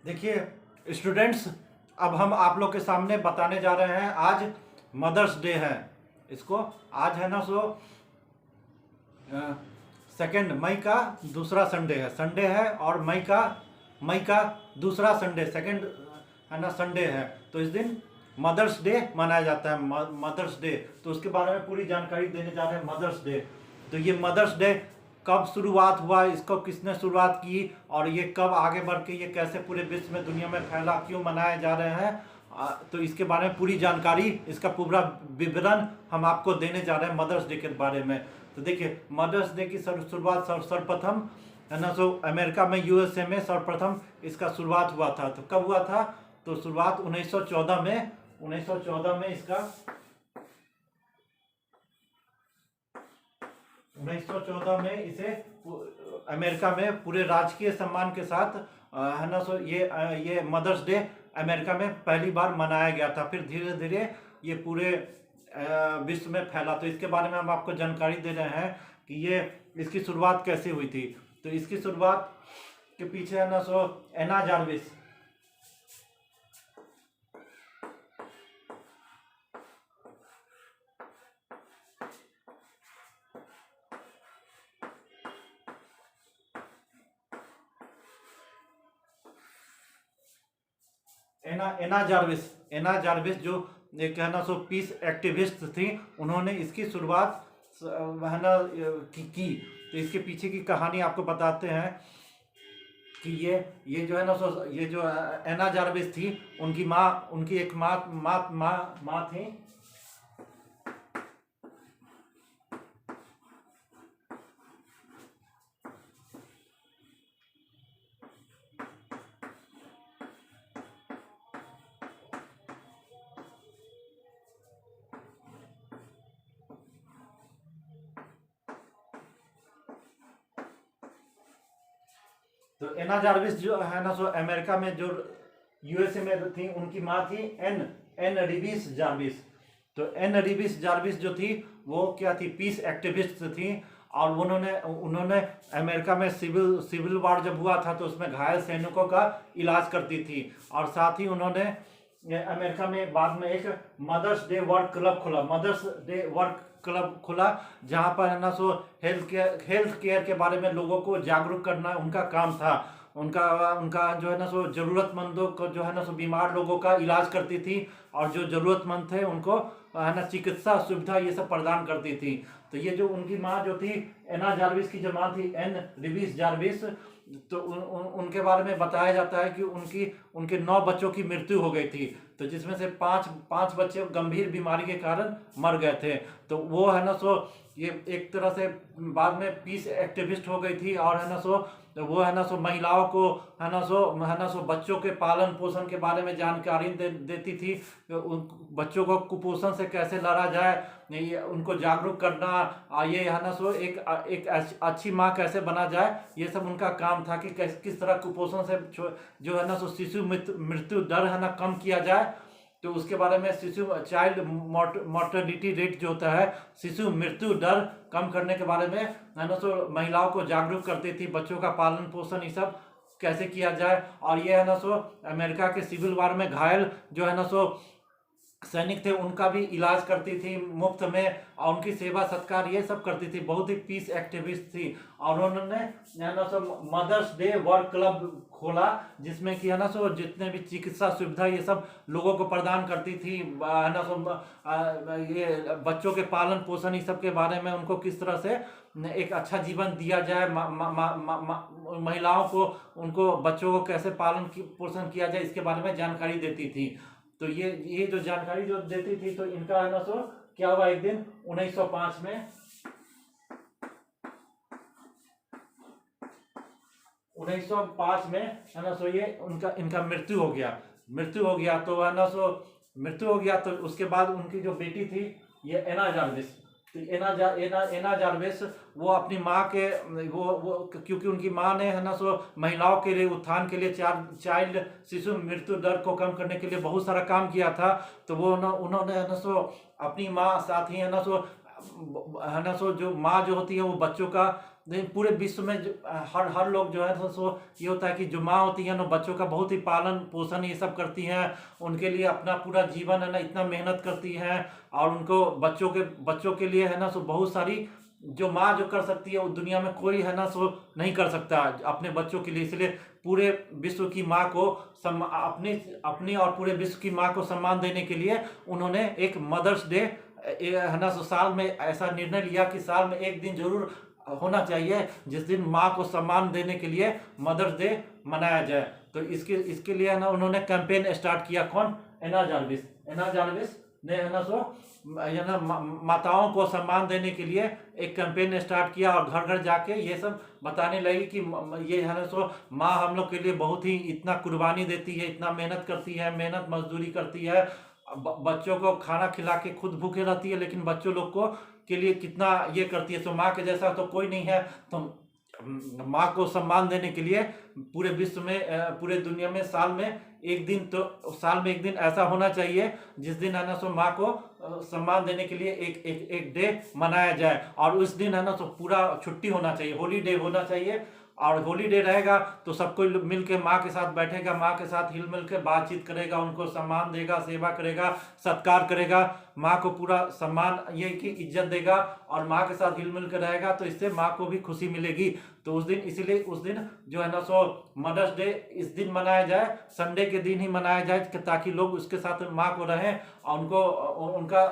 देखिए स्टूडेंट्स, अब हम आप लोग के सामने बताने जा रहे हैं। आज मदर्स डे है। इसको आज है ना 2 मई का दूसरा संडे है और मई का दूसरा संडे सेकंड है ना संडे है। तो इस दिन मदर्स डे मनाया जाता है। मदर्स डे, तो उसके बारे में पूरी जानकारी देने जा रहे हैं। मदर्स डे, तो ये मदर्स डे कब शुरुआत हुआ, इसको किसने शुरुआत की और ये कब आगे बढ़ के ये कैसे पूरे विश्व में दुनिया में फैला, क्यों मनाए जा रहे हैं, तो इसके बारे में पूरी जानकारी, इसका पूरा विवरण हम आपको देने जा रहे हैं मदर्स डे के बारे में। तो देखिए मदर्स डे की शुरुआत सर्वप्रथम है ना अमेरिका में, यूएसए में सर्वप्रथम इसका शुरुआत हुआ था। तो कब हुआ था? तो शुरुआत 1914 में इसका 1914 में इसे अमेरिका में पूरे राजकीय सम्मान के साथ है ना ये मदर्स डे अमेरिका में पहली बार मनाया गया था। फिर धीरे धीरे ये पूरे विश्व में फैला। तो इसके बारे में हम आपको जानकारी दे रहे हैं कि ये इसकी शुरुआत कैसे हुई थी। तो इसकी शुरुआत के पीछे है ना एना जार्विस, एना जार्विस जो एक है ना पीस एक्टिविस्ट थी, उन्होंने इसकी शुरुआत है ना की। तो इसके पीछे की कहानी आपको बताते हैं कि ये जो है ना ये जो एना जार्विस थी, उनकी एक माँ थी। तो एना जार्विस जो है ना अमेरिका में जो यूएसए में थी, उनकी माँ थी एन रिविस जार्विस। तो एन रिविस जार्विस जो थी वो क्या थी? पीस एक्टिविस्ट थी। और उन्होंने अमेरिका में सिविल वॉर जब हुआ था तो उसमें घायल सैनिकों का इलाज करती थी। और साथ ही उन्होंने अमेरिका में बाद में एक मदर्स डे वर्क क्लब खुला, जहाँ पर है ना हेल्थ केयर के बारे में लोगों को जागरूक करना उनका काम था। उनका जो है ना जरूरतमंदों को जो है ना बीमार लोगों का इलाज करती थी, और जो जरूरतमंद थे उनको है ना चिकित्सा सुविधा ये सब प्रदान करती थी। तो ये जो उनकी माँ जो थी एना जार्विस की जो माँ थी एन रिविस जार्विस, तो उनके बारे में बताया जाता है कि उनके 9 बच्चों की मृत्यु हो गई थी। तो जिसमें से पांच बच्चे गंभीर बीमारी के कारण मर गए थे। तो वो है ना ये एक तरह से बाद में पीस एक्टिविस्ट हो गई थी। और है ना वो है ना महिलाओं को है ना बच्चों के पालन पोषण के बारे में जानकारी देती थी। बच्चों को कुपोषण से कैसे लड़ा जाए, उनको जागरूक करना, ये है ना एक अच्छी माँ कैसे बना जाए, ये सब उनका काम था कि किस तरह कुपोषण से जो है ना शिशु मृत्यु दर है ना कम किया जाए। तो उसके बारे में चाइल्ड मॉर्टेलिटी रेट जो होता है, शिशु मृत्यु दर कम करने के बारे में है ना महिलाओं को जागरूक करती थी। बच्चों का पालन पोषण ये सब कैसे किया जाए। और ये है ना अमेरिका के सिविल वॉर में घायल जो है ना सैनिक थे, उनका भी इलाज करती थी मुफ्त में, और उनकी सेवा सत्कार ये सब करती थी। बहुत ही पीस एक्टिविस्ट थी। और उन्होंने है ना मदर्स डे वर्क क्लब खोला, जिसमें कि है ना जितने भी चिकित्सा सुविधा ये सब लोगों को प्रदान करती थी। है ना ये बच्चों के पालन पोषण ये सब के बारे में उनको किस तरह से एक अच्छा जीवन दिया जाए, महिलाओं को उनको बच्चों को कैसे पालन पोषण किया जाए, इसके बारे में जानकारी देती थी। तो ये जो जानकारी जो देती थी, तो इनका है ना क्या हुआ, एक दिन 1905 में 1905 में है ना ये इनका मृत्यु हो गया। तो है ना मृत्यु हो गया। तो उसके बाद उनकी जो बेटी थी ये एना जार्विस, तो एना जार्विस वो अपनी माँ के वो क्योंकि उनकी माँ ने है ना महिलाओं के लिए उत्थान के लिए चाइल्ड शिशु मृत्यु दर को कम करने के लिए बहुत सारा काम किया था। तो वो उन्होंने है ना अपनी माँ साथ ही है ना जो माँ जो होती है वो बच्चों का लेकिन पूरे विश्व में हर हर लोग जो है सो ये होता है कि जो माँ होती है ना, बच्चों का बहुत ही पालन पोषण ये सब करती हैं, उनके लिए अपना पूरा जीवन है ना इतना मेहनत करती हैं, और उनको बच्चों के लिए है ना सो बहुत सारी जो माँ जो कर सकती है वो दुनिया में कोई है ना सो नहीं कर सकता अपने बच्चों के लिए। इसलिए पूरे विश्व की माँ को अपनी अपनी और पूरे विश्व की माँ को सम्मान देने के लिए उन्होंने एक मदर्स डे है ना सो साल में ऐसा निर्णय लिया कि साल में एक दिन जरूर होना चाहिए जिस दिन माँ को सम्मान देने के लिए मदर्स डे मनाया जाए। तो इसके इसके लिए है ना उन्होंने कैंपेन स्टार्ट किया। कौन? एना जार्विस ने है ना सो है ना माताओं को सम्मान देने के लिए एक कैंपेन स्टार्ट किया, और घर घर जाके ये सब बताने लगी कि ये है ना सो माँ हम लोग के लिए बहुत ही इतना कुर्बानी देती है, इतना मेहनत करती है, मेहनत मजदूरी करती है, बच्चों को खाना खिला के खुद भूखे रहती है, लेकिन बच्चों लोग को के लिए कितना ये करती है। तो माँ के जैसा तो कोई नहीं है। तो माँ को सम्मान देने के लिए पूरे विश्व में पूरे दुनिया में साल में एक दिन ऐसा होना चाहिए जिस दिन है ना सो माँ को सम्मान देने के लिए एक डे मनाया जाए, और उस दिन है ना सो पूरा छुट्टी होना चाहिए, हॉलीडे होना चाहिए। और हॉलीडे रहेगा तो सब कोई मिल के माँ के साथ बैठेगा, माँ के साथ हिल मिल के बातचीत करेगा, उनको सम्मान देगा, सेवा करेगा, सत्कार करेगा, माँ को पूरा सम्मान ये की इज्जत देगा, और माँ के साथ हिल मिल के रहेगा, तो इससे माँ को भी खुशी मिलेगी। तो उस दिन इसीलिए उस दिन जो है ना सो मदर्स डे इस दिन मनाया जाए, संडे के दिन ही मनाया जाए, ताकि लोग उसके साथ माँ को रहें और उनको उनका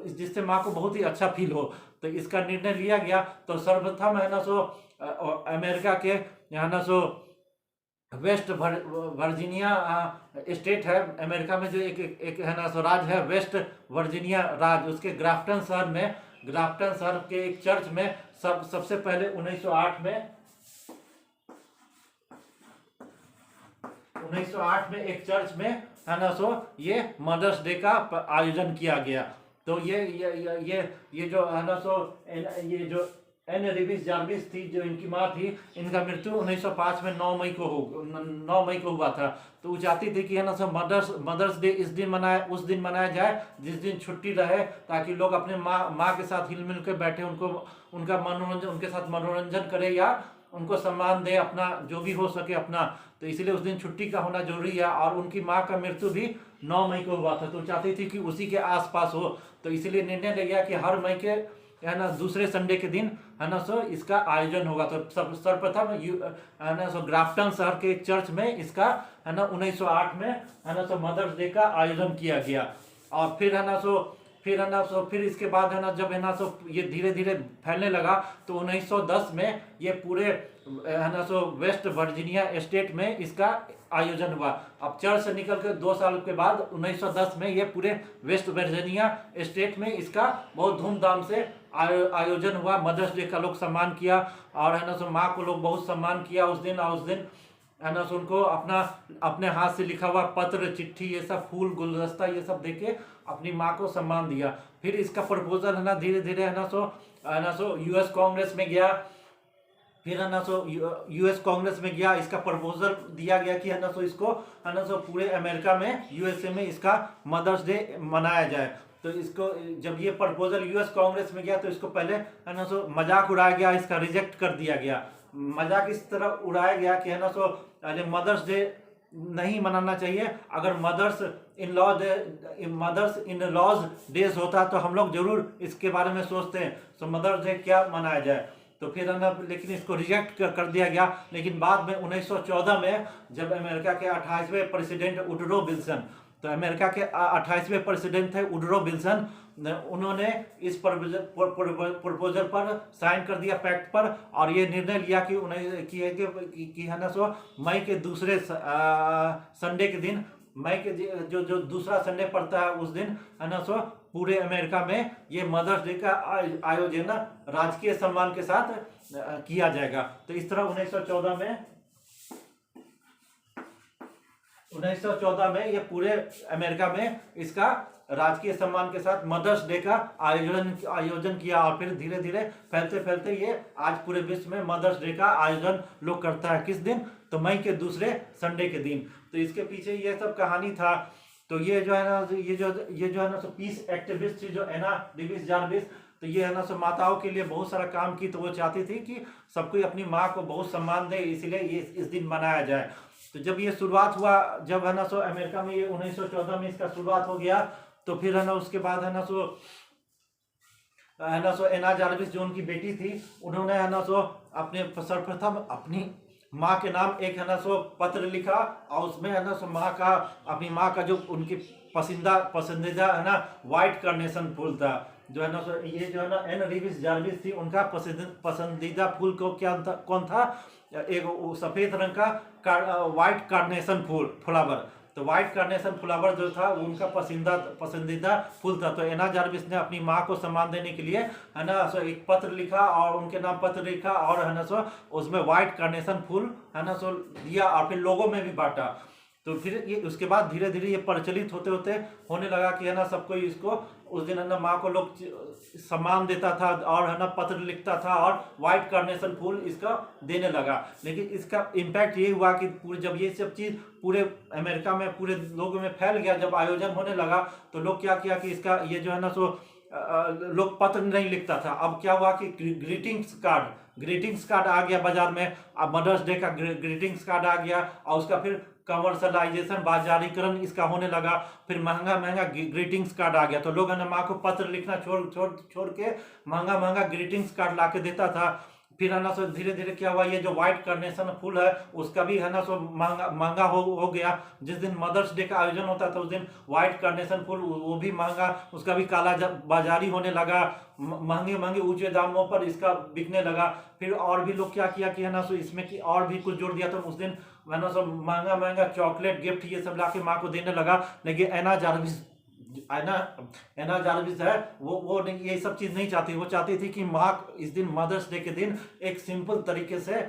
जिससे माँ को बहुत ही अच्छा फील हो। तो इसका निर्णय लिया गया। तो सर्वप्रथम है ना सो अमेरिका के यहाँ ना सो वेस्ट वर्जीनिया स्टेट है अमेरिका में, जो एक है ना सो राज्य है वेस्ट वर्जीनिया राज्य, उसके ग्राफ्टन शहर के एक चर्च में सबसे पहले 1908 में एक चर्च में है ना सो ये मदर्स डे का आयोजन किया गया। तो ये जो है ना सो ये जो एन रिविस जार्विस थी, जो इनकी माँ थी, इनका मृत्यु 1905 में 9 मई को हुआ था। तो वो चाहती थी कि है ना सब मदर्स डे उस दिन मनाया जाए जिस दिन छुट्टी रहे, ताकि लोग अपने माँ के साथ हिल मिल के बैठे, उनके साथ मनोरंजन करे या उनको सम्मान दे, अपना जो भी हो सके अपना। तो इसलिए उस दिन छुट्टी का होना जरूरी है, और उनकी माँ का मृत्यु भी 9 मई को हुआ था। तो चाहती थी कि उसी के आसपास हो, तो इसलिए निर्णय लिया गया कि हर मई के है ना दूसरे संडे के दिन है ना सो इसका आयोजन होगा। तो सर्वप्रथम है ना सो ग्राफ्टन शहर के चर्च में इसका है ना 1908 में है ना सो मदर्स डे का आयोजन किया गया। और फिर इसके बाद है ना जब है ना सो ये धीरे धीरे फैलने लगा, तो 1910 में ये पूरे है ना सो वेस्ट वर्जीनिया स्टेट में इसका आयोजन हुआ। अब चर्च से निकल कर 2 साल के बाद 1910 में ये पूरे वेस्ट वर्जीनिया स्टेट में इसका बहुत धूमधाम से आयोजन हुआ। मदर्स डे का लोग सम्मान किया, और है ना सो माँ को लोग बहुत सम्मान किया उस दिन। और उस दिन है ना सो उनको अपने हाथ से लिखा हुआ पत्र, चिट्ठी, ये सब फूल, गुलदस्ता ये सब देके अपनी माँ को सम्मान दिया। फिर इसका प्रपोजल है ना धीरे धीरे है ना सो यूएस कांग्रेस में गया। फिर है ना सो यूएस कांग्रेस में गया, इसका प्रपोजल दिया गया कि है ना सो इसको है ना सो पूरे अमेरिका में यूएसए में इसका मदर्स डे मनाया जाए। तो इसको जब ये प्रपोजल यूएस कांग्रेस में गया, तो इसको पहले है ना सो मजाक उड़ाया गया, इसका रिजेक्ट कर दिया गया। मजाक इस तरह उड़ाया गया कि है ना सो अरे मदर्स डे नहीं मनाना चाहिए, अगर मदर्स इन लॉज डेज होता तो हम लोग जरूर इसके बारे में सोचते हैं, तो मदर्स डे क्या मनाया जाए। तो फिर है ना लेकिन इसको रिजेक्ट कर दिया गया। लेकिन बाद में 1914 में जब अमेरिका के 28वें प्रेसिडेंट वुडरो विल्सन, तो अमेरिका के 28वें प्रेसिडेंट थे वुडरो विल्सन, उन्होंने इस प्रपोजल पर साइन कर दिया, पैक्ट पर, और ये निर्णय लिया कि है ना सो मई के दूसरे संडे के दिन, मई के जो दूसरा संडे पड़ता है उस दिन है ना सो पूरे अमेरिका में ये मदर्स डे का आयोजन राजकीय सम्मान के साथ किया जाएगा। तो इस तरह 1914 में ये पूरे अमेरिका में इसका राजकीय सम्मान के साथ मदर्स डे का आयोजन किया। और फिर धीरे धीरे फैलते फैलते ये आज पूरे विश्व में मदर्स डे का आयोजन लोग करता है। किस दिन? तो मई के दूसरे संडे के दिन। तो इसके पीछे ये सब कहानी था। तो ये जो है ना ये जो है ना पीस एक्टिविस्ट थी जो एना डेविस जार्विस, तो ये है ना सो माताओं के लिए बहुत सारा काम की, तो वो चाहती थी कि सब कोई अपनी माँ को बहुत सम्मान दे, इसलिए ये इस दिन मनाया जाए। तो जब ये शुरुआत हुआ, जब है ना सो अमेरिका में ये 1914 में इसका शुरुआत हो गया, तो फिर है ना उसके बाद है ना सो एना जार्विस जो उनकी बेटी थी, उन्होंने है ना सो अपने सर्वप्रथम अपनी माँ के नाम एक है ना सो पत्र लिखा, और उसमें है ना सो माँ का, अपनी माँ का जो उनकी पसंदीदा है ना व्हाइट कार्नेशन फूल था, जो है ना सो ये जो है ना एन रिविस जार्विस थी, उनका पसंदीदा फूल को कौन था, एक सफेद रंग का व्हाइट कार्नेशन फ्लावर। तो व्हाइट कार्नेशन फ्लावर जो था वो उनका पसंदीदा फूल था। तो एना जार्विस ने अपनी माँ को सम्मान देने के लिए है ना सो एक पत्र लिखा, और उनके नाम पत्र लिखा, और है ना सो उसमें व्हाइट कार्नेशन फूल है ना सो दिया, और फिर लोगों में भी बांटा। तो फिर ये उसके बाद धीरे धीरे ये प्रचलित होते होते होने लगा कि है ना सबको इसको उस दिन है ना माँ को लोग सम्मान देता था, और है ना पत्र लिखता था, और व्हाइट कार्नेशन फूल इसका देने लगा। लेकिन इसका इम्पैक्ट ये हुआ कि पूरे जब ये सब चीज़ पूरे अमेरिका में पूरे लोगों में फैल गया, जब आयोजन होने लगा, तो लोग क्या किया कि इसका ये जो है ना सो लोग पत्र नहीं लिखता था। अब क्या हुआ कि ग्रीटिंग्स कार्ड आ गया बाजार में। अब मदर्स डे का ग्रीटिंग्स कार्ड आ गया, और उसका फिर कमर्शलाइजेशन, बाजारीकरण इसका होने लगा। फिर महंगा महंगा ग्रीटिंग्स कार्ड आ गया, तो लोग है ना माँ को पत्र लिखना छोड़ के महंगा महंगा ग्रीटिंग्स कार्ड ला के देता था। फिर है ना सो धीरे धीरे क्या हुआ, ये जो व्हाइट कार्नेशन फूल है उसका भी है ना सो महंगा हो गया। जिस दिन मदर्स डे का आयोजन होता था उस दिन व्हाइट कार्नेशन फूल वो भी महंगा, उसका भी काला बाजारी होने लगा, महंगे महंगे ऊंचे दामों पर इसका बिकने लगा। फिर और भी लोग क्या किया कि है ना सो इसमें कि और भी कुछ जोड़ दिया, तो उस दिन है ना सो महंगा महंगा चॉकलेट गिफ्ट ये सब लाके माँ को देने लगा। लेकिन एना जार्विस है वो नहीं, ये सब चीज नहीं चाहती। वो चाहती थी कि माँ इस दिन मदर्स डे के दिन एक सिंपल तरीके से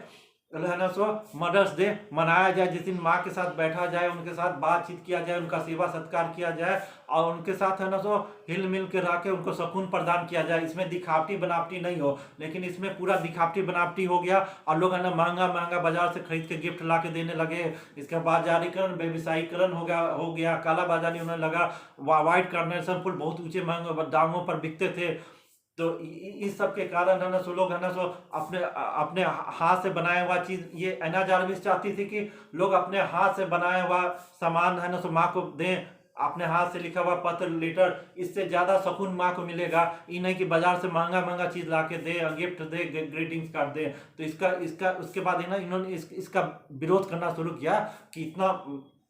है ना सो मदर्स डे मनाया जाए, जिस दिन माँ के साथ बैठा जाए, उनके साथ बातचीत किया जाए, उनका सेवा सत्कार किया जाए, और उनके साथ है ना सो हिल मिल के रह के उनको सुकून प्रदान किया जाए। इसमें दिखावटी बनावटी नहीं हो, लेकिन इसमें पूरा दिखावटी बनावटी हो गया, और लोग है ना महंगा महंगा बाजार से खरीद के गिफ्ट ला के देने लगे। इसका बाजारीकरण, व्यवसायीकरण हो गया, काला बाजारी होने लगा। व्हाइट कार्नेशन फूल बहुत ऊंचे महंगे दामों पर बिकते थे। तो इस सब के कारण है ना सो लोग है ना सो अपने अपने हाथ से बनाया हुआ चीज, ये एना जार्विस चाहती थी कि लोग अपने हाथ से बनाया हुआ सामान है ना सो माँ को दें, अपने हाथ से लिखा हुआ पत्र लेटर, इससे ज्यादा सुकून माँ को मिलेगा। ये नहीं कि बाजार से महंगा महंगा चीज ला के दे, गिफ्ट दे, ग्रीटिंग्स कार्ड दे। तो इसका इसका उसके बाद है ना इन्होंने इसका विरोध करना शुरू किया कि इतना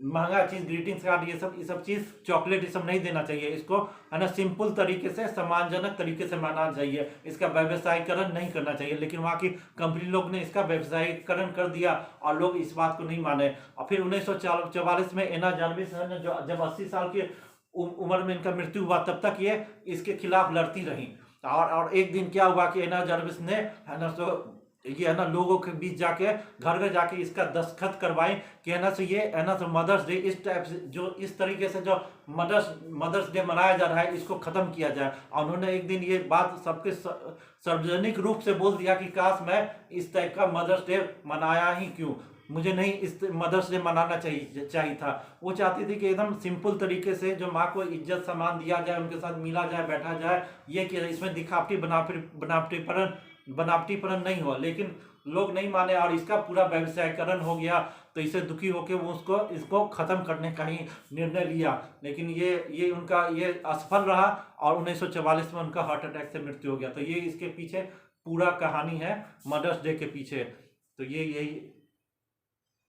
महंगा चीज, ग्रीटिंग्स कार्ड, ये सब चीज, चॉकलेट, ये सब नहीं देना चाहिए। इसको है ना सिंपल तरीके से, सम्मानजनक तरीके से मानना चाहिए, इसका व्यवसायीकरण नहीं करना चाहिए। लेकिन वहाँ की कंपनी लोग ने इसका व्यवसायीकरण कर दिया, और लोग इस बात को नहीं माने। और फिर 1944 में एना जार्विस ने जब 80 साल की उम्र में इनका मृत्यु हुआ, तब तक ये इसके खिलाफ लड़ती रही। और एक दिन क्या हुआ कि एना जार्विस ने है ना सो ये है ना लोगों के बीच जाके घर घर जाके इसका दस्तखत करवाए कि है ना सो ये है ना सो मदर्स डे इस टाइप से, जो इस तरीके से जो मदर्स डे मनाया जा रहा है, इसको खत्म किया जाए। और उन्होंने एक दिन ये बात सबके सार्वजनिक रूप से बोल दिया कि काश मैं इस टाइप का मदर्स डे मनाया ही क्यों, मुझे नहीं इस मदर्स डे मनाना चाहिए था। वो चाहती थी कि एकदम सिंपल तरीके से जो माँ को इज्जत सम्मान दिया जाए, उनके साथ मिला जाए, बैठा जाए, ये कि इसमें दिखावटी बनावटीपन नहीं हो। लेकिन लोग नहीं माने, और इसका पूरा व्यवसायीकरण हो गया। तो इससे दुखी होकर वो इसको खत्म करने का ही निर्णय लिया। लेकिन ये उनका ये असफल रहा, और 1944 में उनका हार्ट अटैक से मृत्यु हो गया। तो ये इसके पीछे पूरा कहानी है मदर्स डे के पीछे। तो ये यही